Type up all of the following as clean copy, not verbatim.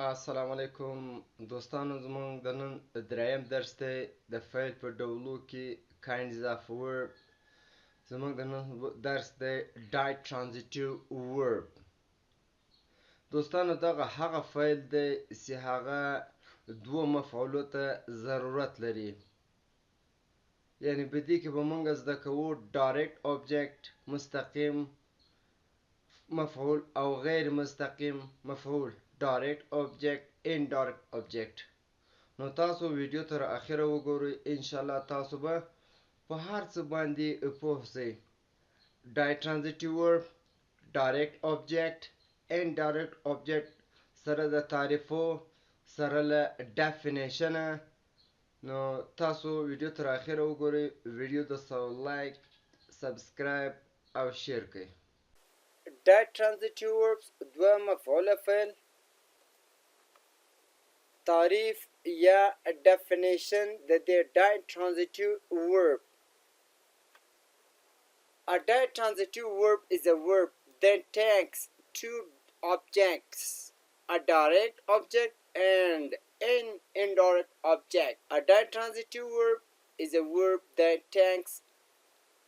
السلام علیکم دوستانو، زموږ د نن دریم درس دی د فعل په ډولو کې kinds of verb. زموږ د نن درس دی ditransitive verb. دوستانو دغه هغه فعل دی چې هغه دوه مفعولو ته ضرورت لري، یعنی په دې کې به موږ زده کوو direct object مستقیم مفعول او غیر مستقیم مفعول، direct object indirect object. نو تاسو ویډیو تر اخره وګورئ، انشاءالله تاسو به په هر څه باندې پوه شئ. ditransitive verb، direct object، indirect object سره د تعریفو سره له definition. نو تاسو ویډیو تر اخره وګورئ، ویډیو د لایک سبسکرایب او شیر کړئ. ditransitive verbs دوه مفعوله فعل تعریف یا definition د دې ditransitive verb. A ditransitive verb is a verb that takes two objects, a direct object and an indirect object. A ditransitive verb is a verb that takes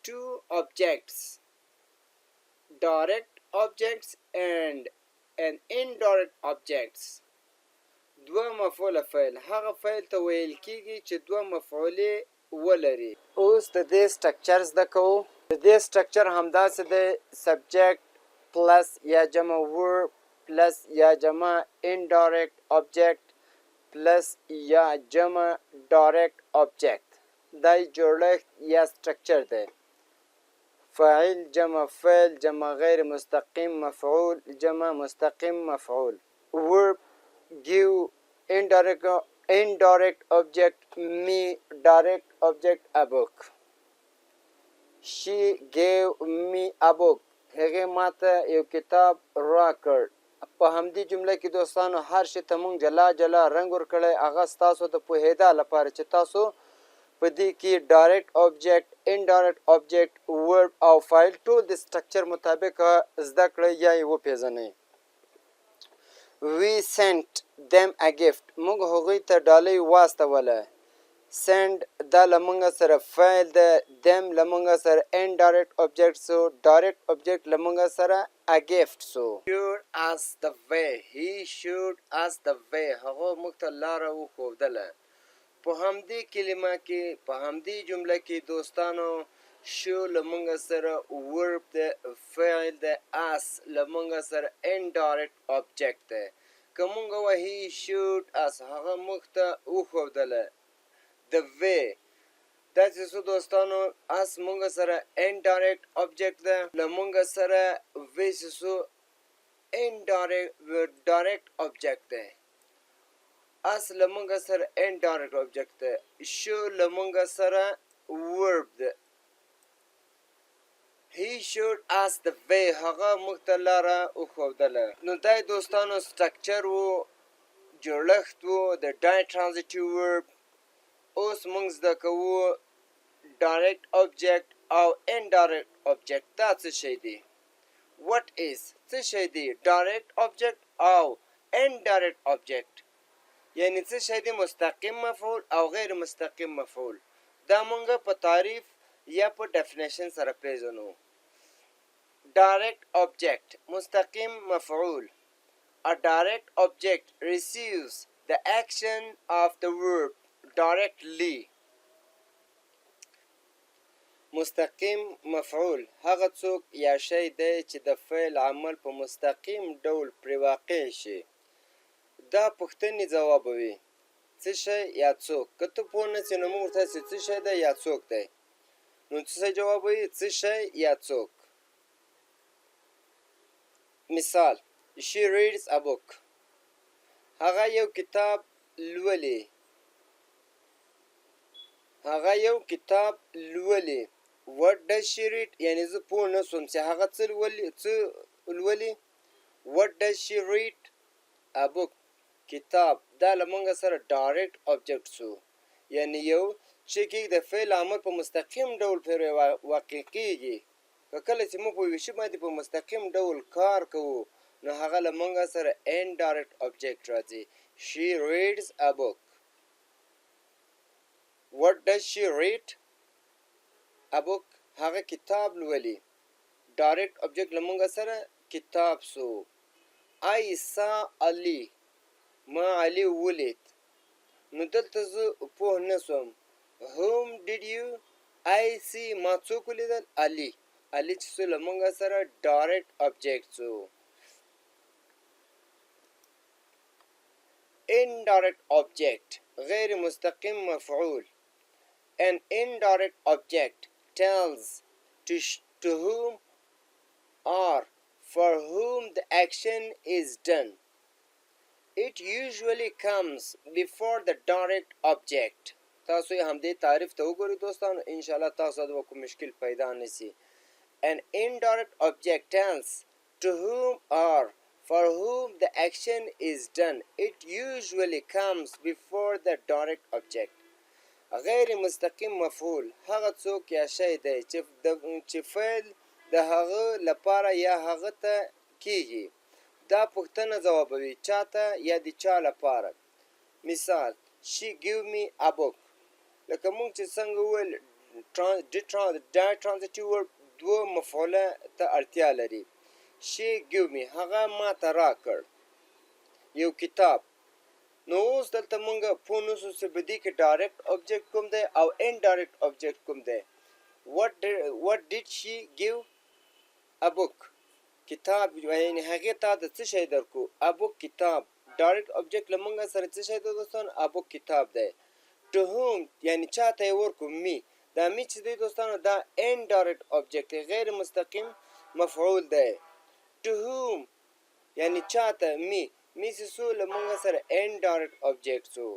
two objects, direct objects and an indirect objects. دوه مفعوله فعل هغه فعل ته ویل کیږي چې دوه مفعولې ولري. اوس د دې سټرکچر زده کوو. د دې سټرکچر همداسې دی: سبجیکټ پلس یا جمع ورب پلس یا جمع indirect object پلس یا جمع direct object. دا جوړښت یا سټرکچر دی. فاعل جمع فعل جمع غیر مستقیم مفعول جمع مستقیم مفعول. verb give indirect object me direct object a book. She gave me a book. هغه ماته یو کتاب راکړ. په همدې جمله کې دوستانو هر شي ته مونږ جلا جلا رنګ ورکړی، هغه ستاسو د پوهېدا لپاره چې تاسو په دې کې direct object indirect object verb او فاعل ټول د سټرکچر مطابق زده کړئ یا یې وپېژنئ. We sent them a gift. موږ هغوی ته ډالۍ واستوله. send دا له موږ سره فعل ده، them له موږ سره indirect object سو، direct object له موږ سره a gift سو. showed us the way. He showed us the way. هغه موږ ته لاره وښودله. په همدې کلمه کې په همدې جمله کې دوستانو شو له موږ سره ورب ده، فعل ده، us له موږ سره indirect object ده. که موږ he showed us هغه موږ ته وښودله the way. داسې څو دوستانو us موږ سره indirect object ده، له موږ سره څو direct object ده. us له موږ سره indirect object ده. show له موږ سره verb ده. He showed us the way. هغه موږ ته لاره وښودله. نو دا دوستانو سټرکچر و، جوړښت و د ditransitive verb. اوس موږ زده کوو direct object او indirect object. دا څه شی دی؟ what is څه شی دی؟ direct object او indirect object یعنی څه شی دی؟ مستقیم مفعول او غیر مستقیم مفعول. دا موږ په تعریف یا په definition سره پیژنو. direct object مستقیم مفعول. A direct object receives the action of the verb directly. مستقیم مفعول هغه څوک یا شی دی چې د فعل عمل په مستقیم ډول پرې واقع شي. دا پوښتنې ځوابوي: څه شی یا څوک. که ته پوه نه شې نو موږ ورته څه شی دی یا څوک دی، نو څه جوابوي؟ څه شی یا څوک. مثال: she reads a book. هغه یو کتاب لولي. هغه یو کتاب لولي. what does she read؟ یعنی زه پوه نه شوم چې هغه څه لولي. what does she read؟ a book کتاب. دا له موږ سره direct object سو، یعنی یو چې د فعل عمل په مستقیم ډول پرې واقع کیږي. که کله چې موږ په یو شي باندې په مستقیم ډول کار کوو نو هغه له موږ سره indirect object راځي. She reads a book. What does she read? A book. هغه کتاب لولي. direct object له موږ سره کتاب سو. I saw Ali. ما علي ولید. نو دلته زه پوه نه سوم. Whom did you I see؟ ما څوک ولیدل؟ علي. علي چې څو له موږ سره direct object سو. indirect object غیر مستقیم مفعول. An indirect object tells to whom or for whom the action is done. It usually comes before the direct object. تاسو یې همدې تعریف ته وګورئ دوستانو، انشاءالله تاسو به کوم مشکل پیدا نشي. An indirect object tells to whom or for whom the action is done. It usually comes before the direct object. غیر مستقیم مفعول هغه څوک یا شی دی چې فعل د هغه لپاره یا هغه ته کیږي. دا پوښتنه ځوابوي چاته یا د چا لپاره. مثال she give me a book. لکه موږ چې څنګه وویل ditransitive verb دوه مفعوله ته اړتیا لري. she give me هغه ما ته راکړ یو کتاب. نو اوس دلته موږ پوه نشو چې په دې کې ډایرکټ object کوم دی او indirect object کوم دی. what did she give? a book. کتاب یعنی هغې تا د څه شی درکو؟ a book کتاب. ډایرکټ object له موږ سره څه شی دی دوستان؟ a book کتاب دی. to whom یعنی چا ته یې ورکو؟ me. دا me چې دی دوستانو دا indirect object دی، غیر مستقیم مفعول دی. to whom یعنی چا ته؟ me. me چې څو له موږ سره indirect object سو.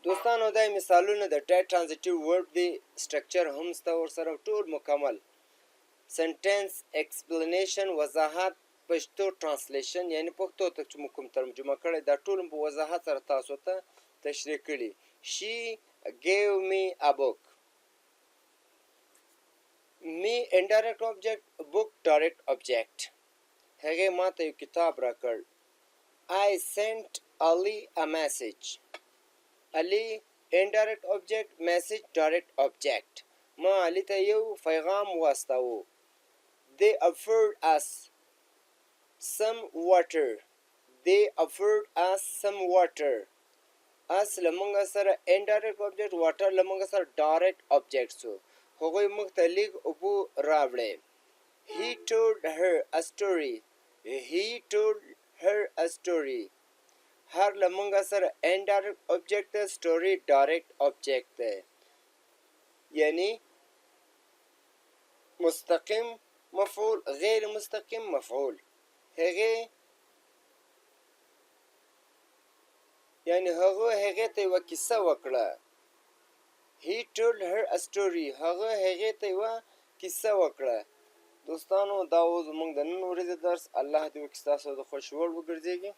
دوستانو دا مثالونه د ditransitive verb دی. structure هم سته ورسره ټول مکمل. sentence explanation وضاحت پښتو translation یعنی پښتو ته چې موږ کوم ترجمه کړی دا ټول په وضاحت سره تاسو ته تشریح کړي. she gave me a book. me indirect object, book direct object. هغې ما ته یو کتاب راکړ. I sent Ali a message. Ali indirect object, message direct object. ما علي ته یو پیغام واستاوه. They offered us some water. They offered us some water. us له موږ سره indirect object، water له موږ سره direct object سو. هغوی موږ ته لیږ اوبه راوړې. He told her a story. He told her a story. هر له موږ سره indirect object ده، story direct object ده. یعنی مستقیم مفعول غیر مستقیم مفعول. هغې یعنی هغې ته یوه کیسه وکړه. He told her a story. هغې ته یوه کیسه وکړه. دوستانو دا و زموږ د نن ورځې درس. الله دې وکړي ستاسو د خوښ وړ وګرځېږي.